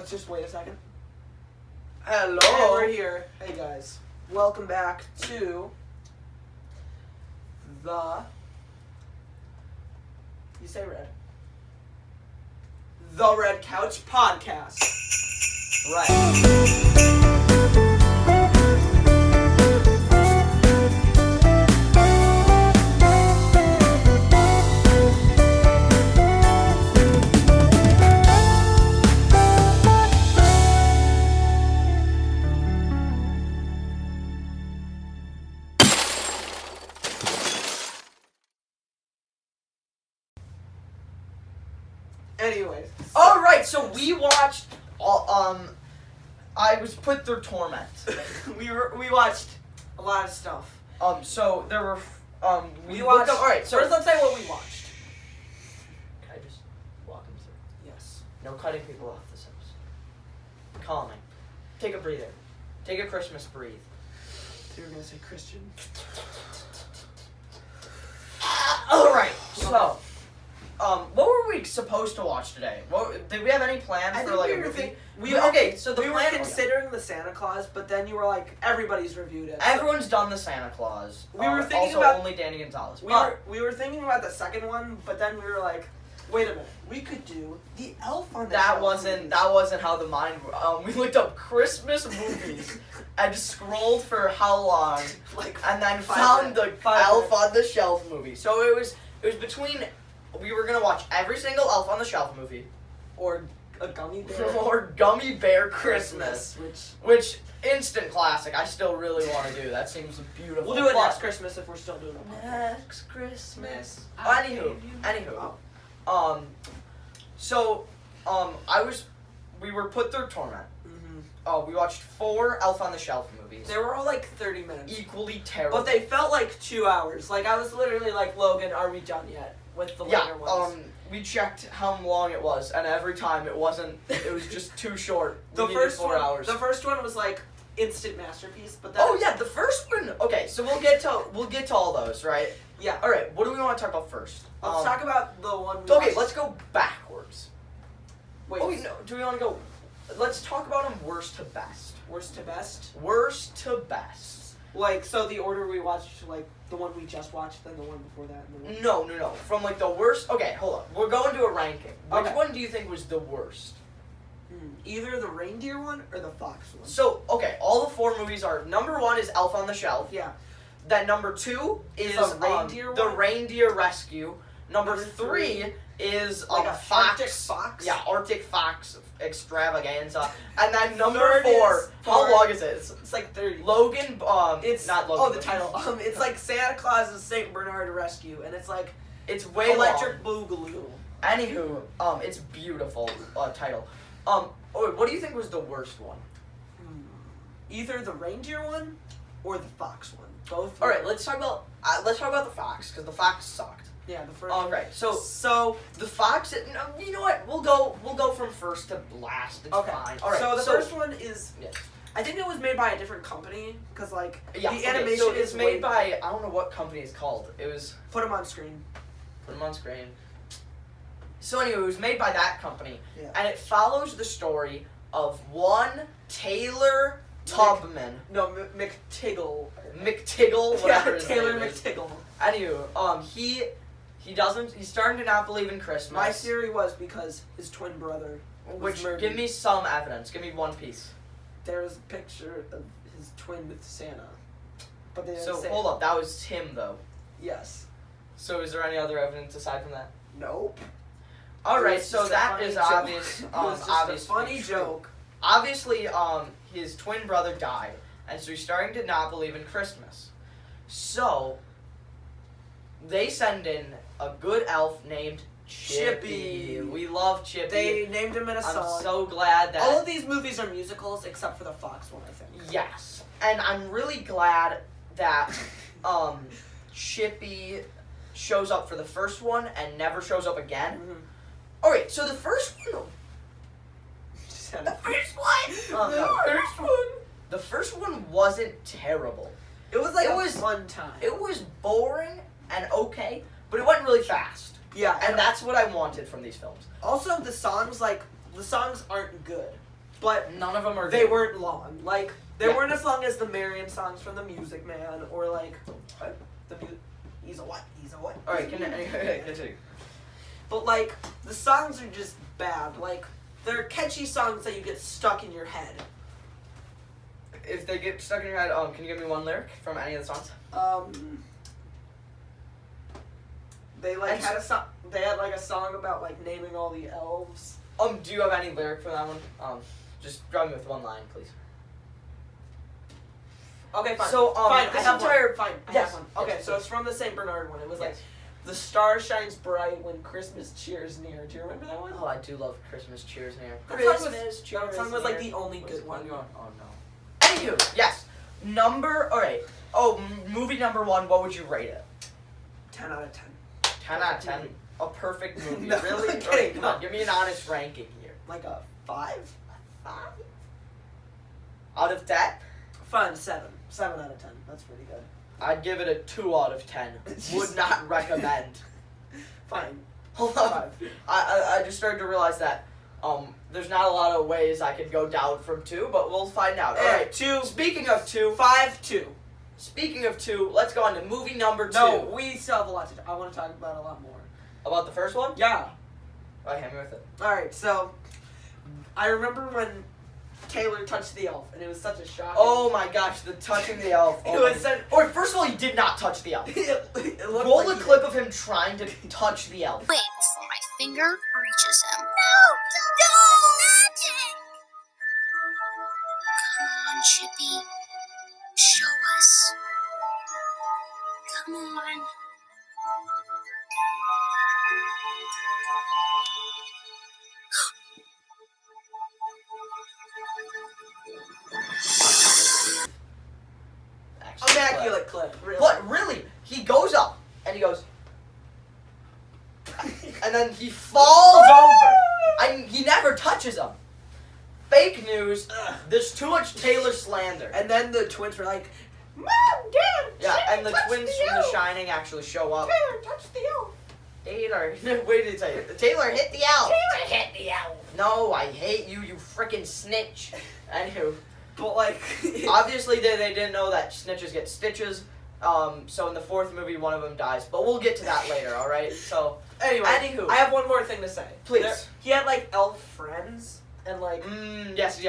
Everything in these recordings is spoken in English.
Let's just wait a second. Hello. And we're here. Hey guys, welcome back to the. You say red. The Red Couch Podcast. Right. Anyways. All right. So we watched. I was put through torment. we watched a lot of stuff. So there were. We looked watched. up- all right. So first, let's say what we watched. Can I just walk him through? Yes. No cutting people off this episode. Calming. Take a breather. Take a Christmas breathe. You were gonna say Christian. All right. So, what were we supposed to watch today? Did we have any plans I for think like we a were movie? think- Okay. So the we were plan. considering the Santa Claus, but then you were like, everybody's reviewed it. Everyone's done the Santa Claus. We were thinking also about- only Danny Gonzalez. We were thinking about the second one, but then we were like, wait a minute, we could do the Elf on the That Shelf wasn't movies. how the mind. We looked up Christmas movies and just scrolled for how long, like, and then 5 found minutes. the 5 Elf minutes. on the Shelf movie. So it was between. We were gonna watch every single Elf on the Shelf movie, Or a gummy bear. or Gummy Bear Christmas, which instant classic. I still really want to do. That seems beautiful. We'll do it But- next Christmas if we're still doing it. Next Christmas. I Anywho, gave you- we were put through torment. Mm-hmm. We watched 4 Elf on the Shelf movies. They were all like 30 minutes. Equally terrible. But they felt like 2 hours. Like, I was literally like, Logan, are we done yet? With the later ones. we checked how long it was, and every time it wasn't. It was just too short. The We needed first 4 one, hours. The first one was like instant masterpiece, but then Oh yeah, the first one. Okay, so we'll get to all those, right? yeah. All right. What do we want to talk about first? Let's talk about the one. We Okay, watched. let's go backwards. Wait, Oh wait, no. Do we want to go? Let's talk about them worst to best. worst to best. Worst to best. Like, so the order we watched, like the one we just watched, then the one before that, and the one. No. From like the worst. Okay, hold on. We're going to a ranking. Which Okay. one do you think was the worst? Either the reindeer one or the fox one. So okay, all the 4 movies are. Number 1 is Elf on the Shelf. Yeah. Then number 2 is The reindeer the one? Reindeer Rescue. Number Number 3 is Like a fox. Arctic fox? Yeah, Arctic Fox Extravaganza. And then number Third 4. is How for- long is it? It's like 30. Logan. It's not Logan. Oh, the title. It's like Santa Claus's Saint Bernard Rescue, and it's like It's way Electric long. Boogaloo. Anywho, it's beautiful title. What do you think was the worst one? Either the reindeer one or the fox one. Both. All right, let's talk about the fox because the fox sucked. Yeah, the first. All one. right, so the fox. No, you know what? We'll go from first to last. It's Okay. fine. All right. So the first one is. Yeah. I think it was made by a different company because like Yeah, the okay, animation so is it's made by I don't know what company it's called. It was Put them on screen. put them on screen. So anyway, it was made by that company, Yeah. and it follows the story of one Taylor Tubman, No, McTiggle. McTiggle, whatever Yeah, his Taylor name is. McTiggle. Anywho, he's starting to not believe in Christmas. My theory was because his twin brother. was Which murdered. give me some evidence. Give me one piece. There was a picture of his twin with Santa, but they didn't So say hold it. up, that was him though. Yes. So is there any other evidence aside from that? Nope. All It right, was so just a that funny is joke. obvious. It was just obviously a funny true. joke. Obviously, his twin brother died, and so he's starting to not believe in Christmas. So they send in a good elf named Chippy. We love Chippy. They named him in a song. I'm so glad that All of these movies are musicals except for the Fox one, I think. yes, and I'm really glad that Chippy shows up for the first one and never shows up again. Mm-hmm. All right, so the first one. The first one. The first one wasn't terrible. It was like It a was- fun time. It was boring and okay, but it went really fast, yeah, and that's what I wanted from these films. also the songs aren't good. but None of them are. they good. weren't long. Like they Yeah. weren't as long as the Marion songs from The Music Man, or like what? He's a what? He's a what? All right, continue. But like the songs are just bad. Like they're catchy songs that you get stuck in your head. If they get stuck in your head, can you give me one lyric from any of the songs? They like And had a song. They had like a song about like naming all the elves. Do you have any lyric for that one? Just drop me with one line, please. Okay, fine. So, fine. this I have entire- one. Fine. I Yes, have one. Okay, yes, so please. it's from the Saint Bernard one. It was like, Yes. "The star shines bright when Christmas cheers near." Do you remember that one? Oh, I do love Christmas cheers near. That song was- Christmas cheers That song was like near. the only What's good it one. called? Oh no. Anywho, yes. Alright. Movie number 1, what would you rate it? 10 out of 10. 10 out of 10. A perfect movie. No, Really? I'm Alright, kidding. come on, give me an honest ranking here. Like a 5? 5? Out of 10? Fine, 7. 7 out of 10. That's pretty good. I'd give it a 2 out of 10. Would not recommend. Fine. Hold on. 5. I just started to realize that there's not a lot of ways I could go down from 2, but we'll find out. Alright, 2. speaking of 2, 5, 2. speaking of 2, let's go on to movie number 2. No, we still have a lot to do. I want to talk about a lot more. About the first one? Yeah. Alright, hit me with it. Alright, so I remember when Taylor touched the elf, and it was such a shock. Oh my gosh, the touching the elf. It Oh was my- such- Or first of all, he did not touch the elf. it looked Roll like a he clip of him trying to touch the elf. Wait before my finger reaches him. No! Don't! Magic! Come on, Chippy. Show us. Come on. Actually, Immaculate clip. Really. But really, he goes up and he goes, and then he falls over. He never touches him. Fake news. Ugh. There's too much Taylor slander. And then the twins were like, "Mom, Dad, Yeah, Chippy and the touched twins the from The elf. Shining actually show up. Taylor touched the elf. Taylor, wait did he say? Taylor hit the elf. Taylor hit the elf." No, I hate you, you freaking snitch. Anywho, But like, obviously they didn't know that snitches get stitches. So in the 4th movie, one of them dies. But we'll get to that later, alright? So, anyway, anywho. I have one more thing to say. Please. He had like elf friends, and like, yes.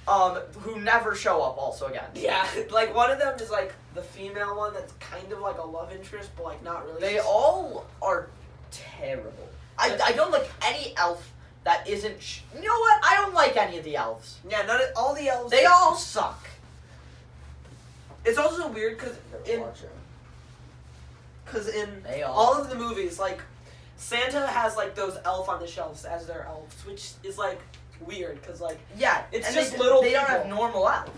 Who never show up also again. yeah, like one of them is like the female one that's kind of like a love interest, but like not really. They all are terrible. I don't like any elf that isn't. You know what? I don't like any of the elves. Yeah, all the elves. They all suck. It's also weird because in They all- all of the movies, like Santa has like those elf on the shelves as their elves, which is like weird because like Yeah, It's and just they, little They don't have people. normal elves.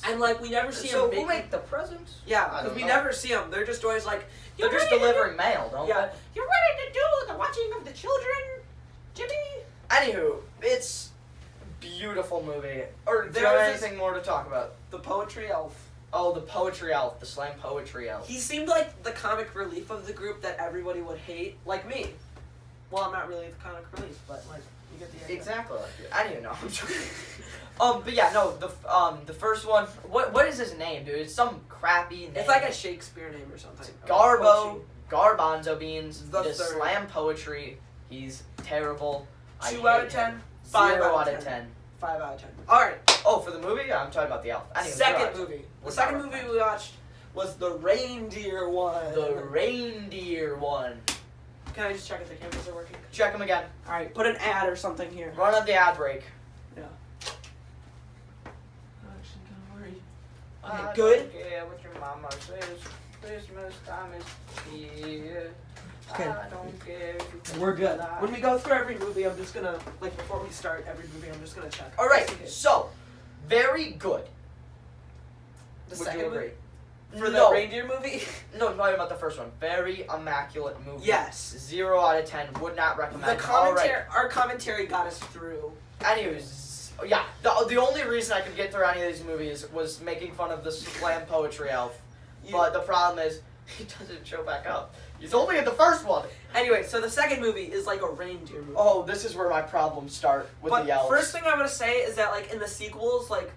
and like we never see So them. who make the presents? Yeah, I because don't we know. never see them. They're just always like, They're just delivering mail, don't Yeah, they? you're ready to do the watching of the children, Jimmy. Anywho, it's beautiful movie. Or do you There have was this- anything more to talk about? The poetry elf. Oh, the poetry elf, the slam poetry elf. He seemed like the comic relief of the group that everybody would hate, like me. Well, I'm not really the comic relief, but like you get the idea. Exactly. I don't even know. I'm joking. But yeah, no. The first one. What is his name, dude? It's some crappy name. It's like a Shakespeare name or something. Garbo, Garbanzo Beans. The He does third. slam poetry. He's terrible. I 2 hate out of him. 10. 5 0 out out of of 10. 5 out of 10. All right. Oh, for the movie? Yeah, I'm talking about the elf. Anyway, Second movie. The What's second that? movie we watched was the reindeer one. The reindeer one. Can I just check if the cameras are working? Check him again. All right. Put an ad or something here. Run up the ad break. Yeah. I'm actually kind of worried. I Okay, good. don't care what your mama says. Christmas time is here. Okay. I don't care if you think We're good. that. When we go through every movie, I'm just gonna like before we start every movie, I'm just gonna check. All right. Just in case. So, very good. The Would second you agree? movie for No. the reindeer movie. No, I'm talking about the first one. Very immaculate movie. Yes. 0 out of 10. Would not recommend. The commentary, our commentary got us through. Anyways, yeah. The only reason I could get through any of these movies was making fun of the slam poetry elf. But the problem is, He doesn't show back up. He's only in the first one. Anyway, so the second movie is like a reindeer movie. Oh, this is where my problems start with But the elves. first thing I'm gonna say is that like in the sequels, like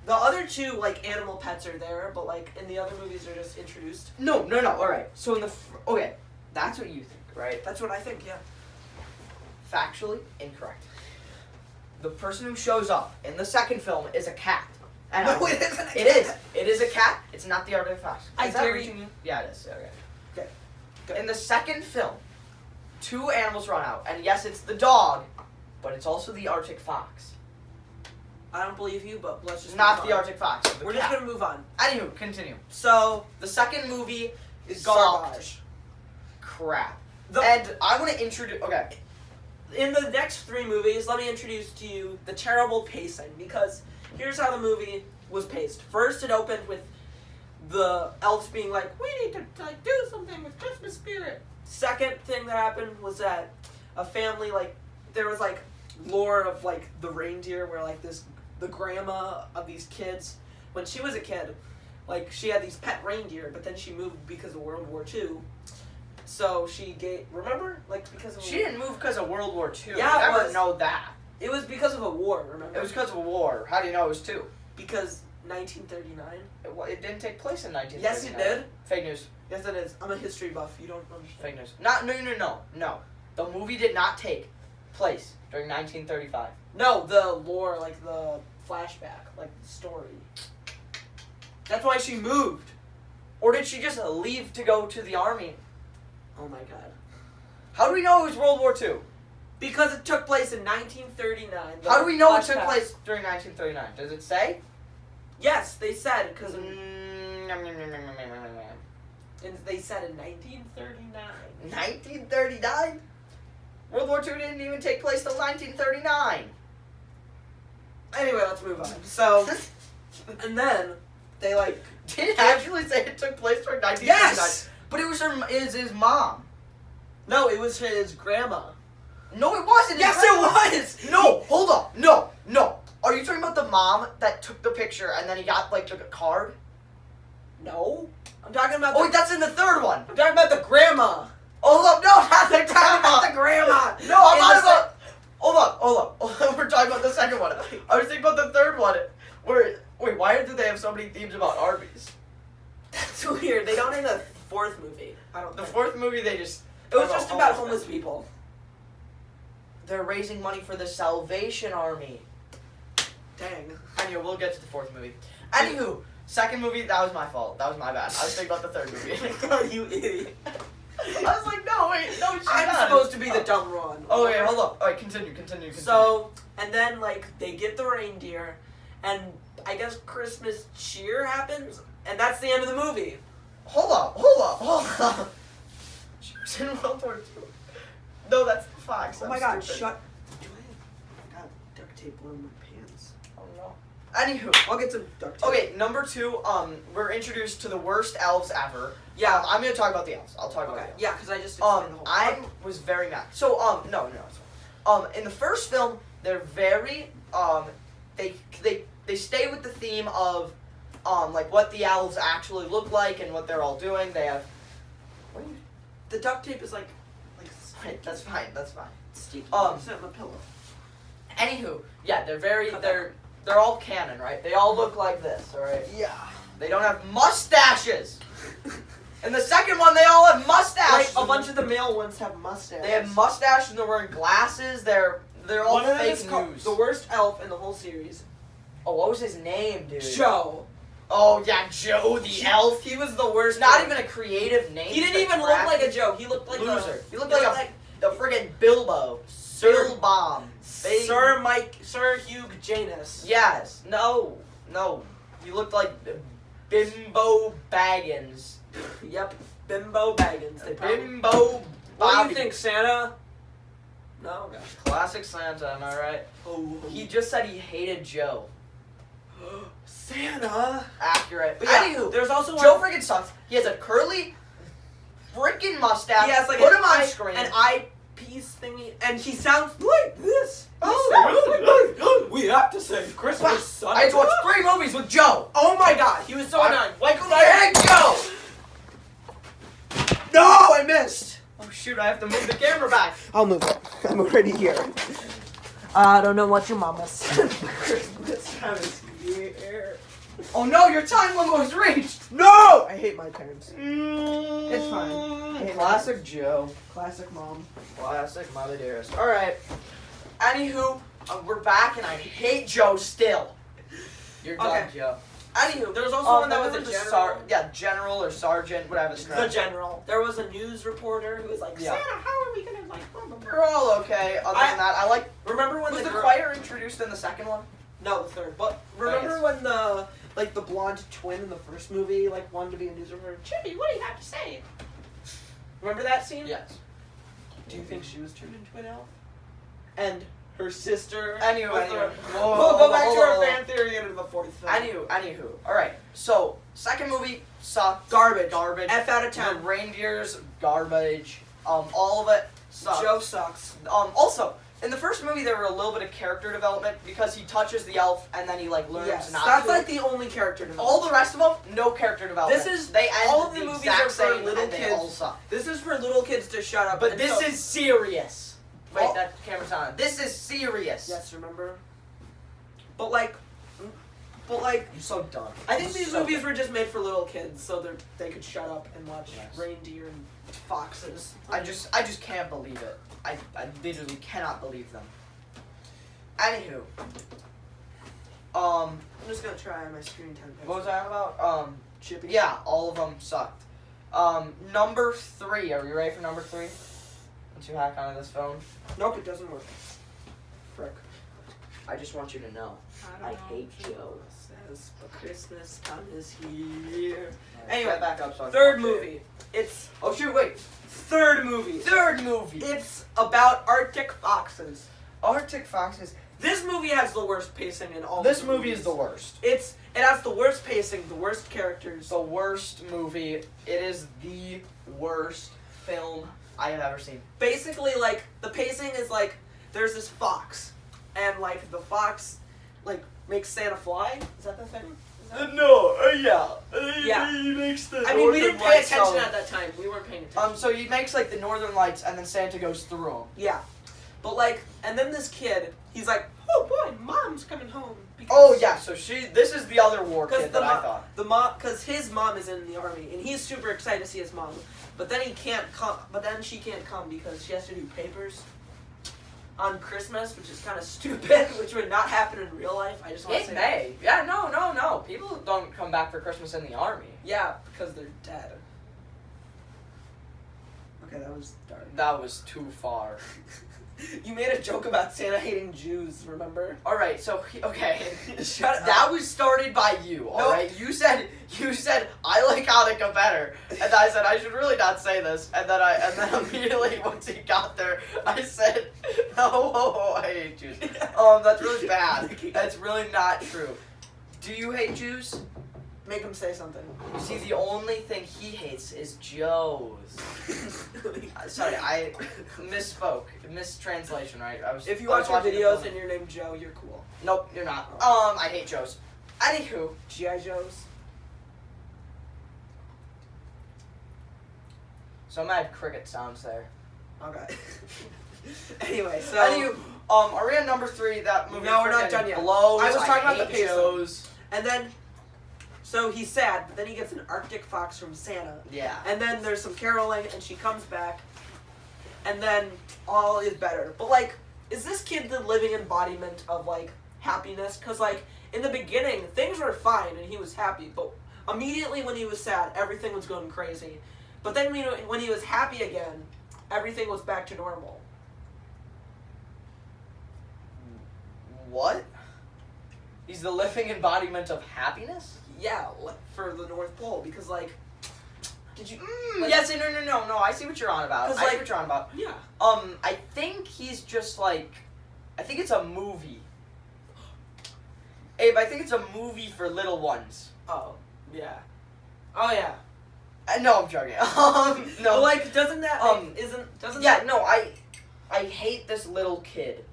the other two like animal pets are there, but like in the other movies they're just introduced. No. All right. So in the okay, that's what you think, right? That's what I think. Yeah. Factually incorrect. The person who shows up in the second film is a cat. And No, it isn't a It is. cat. It is a cat. It's not the Arctic fox. I Is that dare reaching you. Yeah, it is. Okay. Okay. Good. In the second film, 2 animals run out, and yes, it's the dog, but it's also the Arctic fox. I don't believe you, but let's just Not move the on. Arctic fox. The We're cat. just gonna move on. Anywho, continue. So The second movie is sucked. garbage. Crap. The, And I want to introduce. Okay. in the next 3 movies, let me introduce to you the terrible pacing, because here's how the movie was paced. First, it opened with the elves being like, "We need to like do something with Christmas spirit." Second thing that happened was that a family there was like lore of like the reindeer, where like the grandma of these kids, when she was a kid, like she had these pet reindeer, but then she moved because of World War II. So she remember because of She didn't move because of World War II. Yeah, I it never was. know that. It was because of a war, remember? It was because of a war. How do you know it was 2? because 1939. It didn't take place in 1939. Yes, it did. Fake news. Yes, it is. I'm a history buff. You don't understand. Fake news. No. The movie did not take place during 1935. No, the lore, like the flashback, like the story. That's why she moved. Or did she just leave to go to the army? Oh my god. How do we know it was World War II? Because it took place in 1939. the How do we know it took flashback- place during 1939? Does it say? Yes, they said because Mm, they said in 1939. 1939? World War II didn't even take place till 1939. Anyway, let's move on. So, and then they like Did it actually say it took place during 1939? yes. But it was his mom. No, it was his grandma. No, it wasn't. Yes, it was. No, hold up. No. Are you talking about the mom that took the picture and then he got like took a card? No, I'm talking about. Oh, wait, that's in the third one. I'm talking about the grandma. Hold up, no, not the I'm talking about the grandma. grandma. No, I'm In not the about. Hold up. We're talking about the second one. I was thinking about the third one. Wait, why do they have so many themes about Arby's? That's weird. They don't in the 4th movie. I don't. The think. 4th movie, they just. It was just about homeless people. They're raising money for the Salvation Army. Dang. Anyway, we'll get to the 4th movie. Anywho, second movie, that was my fault. That was my bad. I was thinking about the third movie. You idiot. I was like, no, she's I'm not. supposed to be the dumb one. Oh, wait, hold up. Alright, continue. So, and then like they get the reindeer, and I guess Christmas cheer happens, and that's the end of the movie. Hold up. She was in World War II. No, that's the fox. Oh I'm my god, stupid. shut. Do I got duct tape on my pants. Oh no. Anywho. I'll get some duct tape. Okay, number 2, we're introduced to the worst elves ever. Yeah. I'm gonna talk about the elves. I'll talk about Okay. the elves. Yeah, because I just explained the whole. I was very mad. So, no, it's fine. In the first film, they're very, they stay with the theme of, like what the elves actually look like and what they're all doing. They have, what are you? The duct tape is like That's fine. sticky. Um, Sit on the pillow. Anywho, yeah, Cut that. they're all canon, right? They all look like this, alright? Yeah. They don't have mustaches. In the second one, they all have mustaches. Like a bunch of the male ones have mustaches. They have mustaches and they're wearing glasses. They're all One of them fake is called news. the worst elf in the whole series. Oh, what was his name, dude? Joe. Oh yeah, Joe the elf. He was the worst. Not one. even a creative name. He didn't even look like a Joe. He looked like loser. a He looked like the friggin' Bilbo. Sir Bilbom. Big- Sir Hugh Janus. Yes. No. He looked like Bimbo Baggins. Yep. Bimbo Baggins. They probably. Bimbo. What do Bobby. you think, Santa? No. Okay. Classic Santa, am I right? Oh. He just said he hated Joe. Santa. Accurate. But yeah, Anywho, there's also Joe one. friggin' sucks. He has a curly freaking mustache. He has like Put an him on eye, screen. an eyepiece thingy, and he sounds like this. We have to save Christmas, son. I had to watch 3 movies with Joe. Oh my god, he was so annoying. Michael, I hate Joe. to move the camera back. I'll move it. I'm already here. I don't know what your mama said. Christmas time is here. Oh no, your time limit was reached. No! I hate my parents. It's fine. Hey, Classic Joe. Classic mom. Classic Mother Dearest. Alright. Anywho, we're back and I hate Joe still. You're done, Okay. Joe. Anywho, there was also one that was a remember general. general or sergeant, whatever. The general. There was a news reporter who was like, Yeah. Santa, how are we gonna like blah, blah, blah. We're all okay. Other than that, I like. Remember when Was the girl- choir introduced in the second one? No, the third. But remember yes. when the blonde twin in the first movie wanted to be a news reporter? Chippy, what do you have to say? Remember that scene? Yes. Do you think she was turned into an elf? And her sister. Anyway, with her- whoa, we'll go back to hold on, our hold fan theory into the fourth film. Anywho. Alright, so, second movie sucked. Garbage. Garbage. F out of The 10. reindeers, garbage. All of it sucked. Joe sucks. Also, in the first movie there were a little bit of character development because he touches the elf and then he learns Yes, not that's to. like the only character development. All the rest of them, no character development. This is- they end all of the the movies exact are for same little and they kids. all suck. This is for little kids to shut up. But and this so- is serious. Wait, All- that camera's on. This is serious. Yes, remember? But like, I'm so done. I think these So movies done. were just made for little kids, so they could shut up and watch Yes. reindeer and foxes. I just can't believe it. I literally cannot believe them. Anywho. I'm just gonna try my screen time. What was that about? Chippy? Yeah, all of them sucked. Number 3. Are you ready for number 3? Once you hack onto this phone, Nope, it doesn't work. Frick. I just want you to know. I hate Joe. Says, but Christmas time is here. Anyway, Anyway, back up. So I can third watch it. movie. It's Oh shoot! Wait. third movie. Third movie. It's about Arctic foxes. Arctic Foxes. This movie has the worst pacing in all. This the movie movies. is the worst. It has the worst pacing, the worst characters. The worst movie. It is the worst film I have ever seen. Basically, like the pacing is like there's this fox, and like the fox, like makes Santa fly. Is that the thing? Is that- Yeah. He makes the. I mean, we didn't Northern pay Lights attention sound. at that time. We weren't paying attention. So he makes like the Northern Lights, and then Santa goes through them. Yeah, but like, and then this kid, he's like, oh boy, mom's coming home. Because Oh yeah. So this is the other war Because kid the that I mom, thought. the mom, because his mom is in the army, and he's super excited to see his mom. But then he can't come. But then she can't come because she has to do papers on Christmas, which is kind of stupid, which would not happen in real life. I just want to It say. may. Yeah. No. People don't come back for Christmas in the army. Yeah, because they're dead. Okay, that was dark. That was too far. You made a joke about Santa hating Jews. Remember? All right. So okay. Shut up. That was started by you, all right? You said I like Hanukkah better, and I said I should really not say this, and then immediately once he got there, I said, "Oh, I hate Jews." That's really bad. That's really not true. Do you hate Jews? Make him say something. See, the only thing he hates is Joe's. Sorry, I misspoke. Mistranslation, right? If you I watch was your watching the videos film. and you're named Joe, you're cool. Nope, you're not. I hate Joe's. Anywho, G.I. Joes. so I'm gonna add cricket sounds there. Okay. Anyway, so. Anywho, are we on number 3? That movie. No, we're not freaking done yet. Blows. I was talking about the hate pacing. Joe's. And then, so he's sad, but then he gets an Arctic fox from Santa. Yeah. And then there's some caroling, and she comes back, and then all is better. But, like, is this kid the living embodiment of, like, happiness? Because, like, in the beginning, things were fine, and he was happy, but immediately when he was sad, everything was going crazy. But then when he was happy again, everything was back to normal. What? He's the living embodiment of happiness? Yeah, for the North Pole, because, like, did you... like- Yes, no. I see what you're on about. 'Cause, I see like- what you're on about. Yeah. I think he's just like, I think it's a movie. Abe, I think it's a movie for little ones. Oh, yeah. Oh, yeah. No, I'm joking. No. But, like, doesn't that... doesn't Yeah, that... no, I hate this little kid.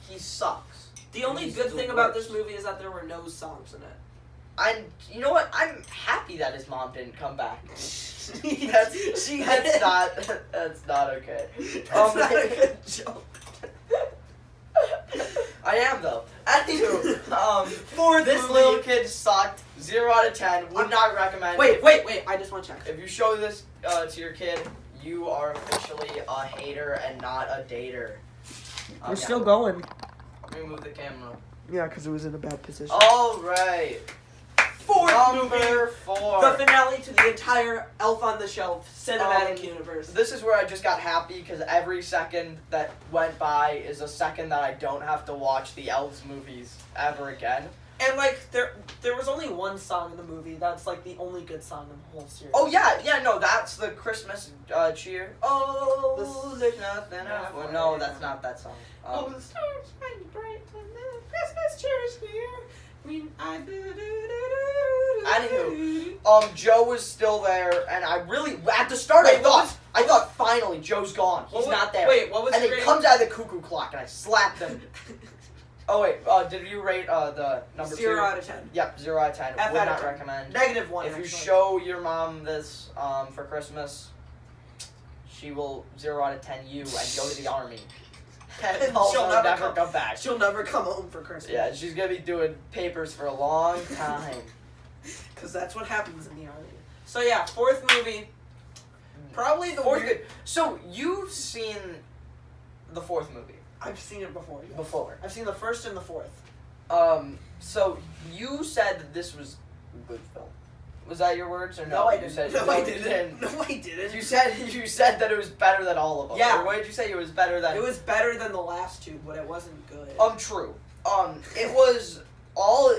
He sucks. The only He's good the thing about worst. this movie is that there were no songs in it. You know what? I'm happy that his mom didn't come back. That's That's not okay. not a good joke. I am though. Anywho, Fourth this movie. little kid sucked. 0 out of 10. Would not recommend. Wait. I just want to check. If you show this to your kid, you are officially a hater and not a dater. We're still going. Let me move the camera. Yeah, because it was in a bad position. All right. Fourth Number movie. 4. The finale to the entire Elf on the Shelf cinematic universe. This is where I just got happy because every second that went by is a second that I don't have to watch the Elves movies ever again. And like there was only one song in the movie that's like the only good song in the whole series. Oh yeah, no, that's the Christmas cheer. Oh, there's nothing else. Well, no, that's not that song. The stars shine bright when the Christmas cheer is here. I mean, Anywho, Joe was still there, and I really at the start Wait, I thought finally Joe's gone. He's not there. Wait, what was And the he rating? comes out of the cuckoo clock, and I slapped him. Oh wait, did you rate the number 0 2? out of 10. Yep, 0 out of 10. F Would out of not 10. recommend. -1. If you actually. show your mom this for Christmas, she will 0 out of 10 you and go to the army. And And also she'll never come back. She'll never come home for Christmas. Yeah, she's gonna be doing papers for a long time. Because that's what happens in the army. So yeah, fourth movie. Probably the Fourth weird- good. So you've seen the fourth movie I've seen it before. Yes. before. I've seen the first and the fourth. So you said that this was a good film. Was that your words or no? No, I You didn't. said, No, I you didn't. No, I didn't. You said that it was better than all of them. Yeah. Or what did you say? It was better than. It was better than the last two, but it wasn't good. True. It was all.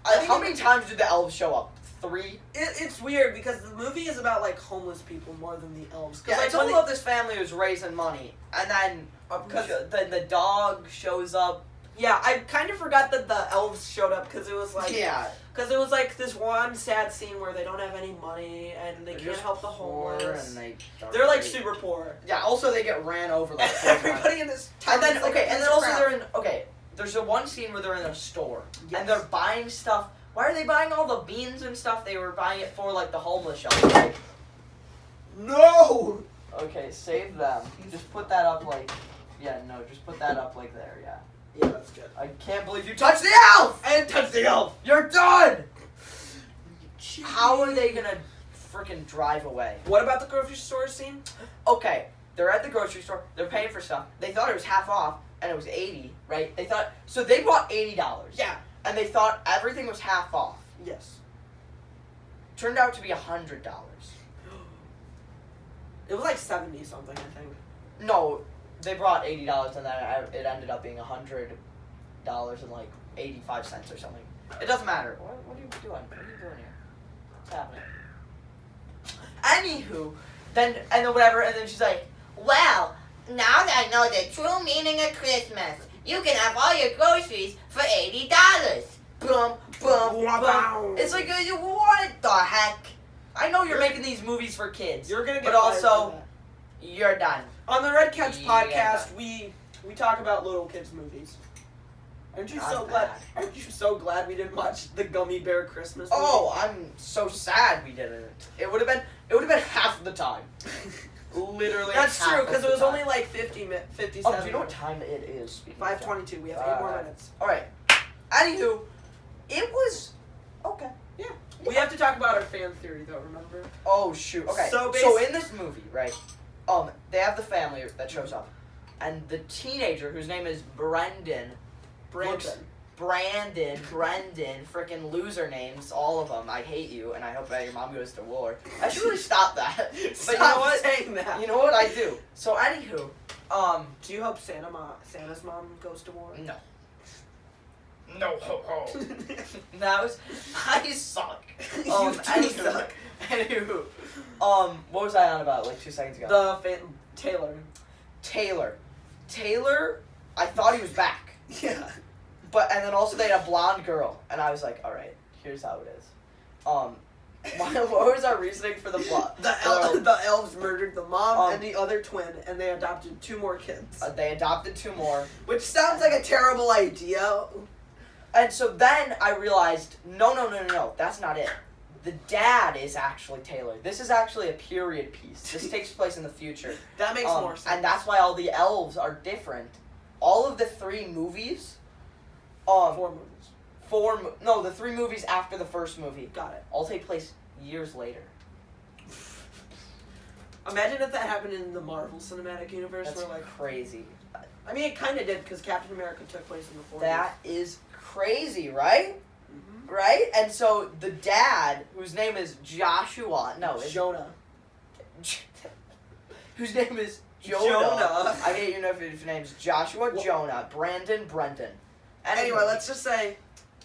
I think how it- many times did the elves show up? 3. It's weird because the movie is about like homeless people more than the elves. Yeah, like, it's all about this family who's raising money, and then then the dog shows up. Yeah, I kind of forgot that the elves showed up because it was like because it was like this one sad scene where they don't have any money and they They're can't just help the poor homeless. and They're like super poor. Yeah. Also, they get ran over. Like And everybody in this town. And then is like okay, a and piece then of also crap. they're in There's a one scene where they're in a store Yes. and they're buying stuff. Why are they buying all the beans and stuff? They were buying it for like the homeless shelter. Right? No. Okay, save them. Just put that up like. Yeah, no, just put that up like there. Yeah. Yeah, that's good. I can't believe you touched the elf. I didn't touch the elf. You're done. How are they gonna freaking drive away? What about the grocery store scene? Okay, they're at the grocery store. They're paying for stuff. They thought it was half off, and it was $80, right? They thought so. They bought $80. Yeah. And they thought everything was half off. Yes. Turned out to be $100. It was like 70 something, I think. No, they brought $80, and then it ended up being $100 and like 85 cents or something. It doesn't matter. What are you doing? What are you doing here? What's happening? Anywho, then whatever, and then she's like, Well, now that I know the true meaning of Christmas, you can have all your groceries for $80. boom, boom, Wow. boom. It's like, what the heck? I know you're making these movies for kids, You're gonna get but fired also for that. you're done. On the Red Couch Yeah. podcast, we talk about little kids movies. Aren't you Not so glad? bad. Aren't you so glad we didn't watch the Gummy Bear Christmas movie? Oh, I'm so sad we didn't. It would have been half the time. Literally. That's half true of because the it was time. only like 57. Oh, do you know what time it is? speaking of time? 5:22. We have 8 more Alright. minutes. All right. Anywho, it was okay. We have to talk about our fan theory though. Remember? Oh shoot. Okay. So So in this movie, right? They have the family that shows up, and the teenager whose name is Brendan. Brandon. Brendan, freaking loser names, all of them. I hate you, and I hope that your mom goes to war. I should really stop that. But Stop you know what? saying that. You know what I do? So anywho, Do you hope Santa's mom goes to war? no. No ho ho. That was I suck. You do Anywho, suck. Anywho, what was I on about like 2 seconds ago? Taylor. Taylor, I thought he was back. Yeah. And then also they had a blonde girl, and I was like, all right, here's how it is. What was our reasoning for the plot? The elves murdered the mom Um, and the other twin, and they adopted 2 more kids. They adopted 2 more. Which sounds like a terrible idea. And so then I realized, no, that's not it. The dad is actually Taylor. This is actually a period piece. This takes place in the future. That makes more sense. And that's why all the elves are different. All of the 3 movies, 4 movies. the 3 movies after the first movie, Got it. all take place years later. Imagine if that happened in the Marvel Cinematic Universe. That's where, like, crazy. I mean, it kind of did because Captain America took place in the 40s. That is crazy, right? Mhm. Right? And so the dad, whose name is Joshua, Jonah. whose name is Jonah. Jonah. I hate you know if his name's Joshua, Well- Jonah, Brandon, Brendan. Anyway, let's just say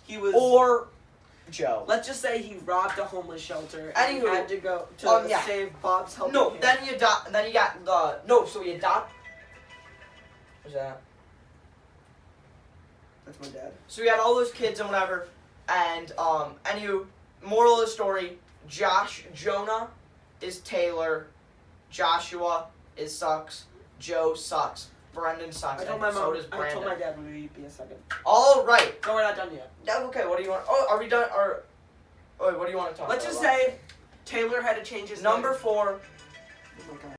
he was. Or Joe. Let's just say he robbed a homeless shelter and Anywho, had to go to yeah. save Bob's helping No, hand. then he got the so he adopt. What's that? That's my dad. So we had all those kids and whatever, and anywho, moral of the story: Jonah is Taylor, Joshua is sucks, Joe sucks, Brendan sucks, I told and my so mom. does I Brandon. told my dad we'd be a second. All right. No, we're not done yet. Yeah, okay. What do you want? Oh, are we done? Or wait, what do you want to talk Let's about? just say Taylor had to change his number name. 4. Oh my God.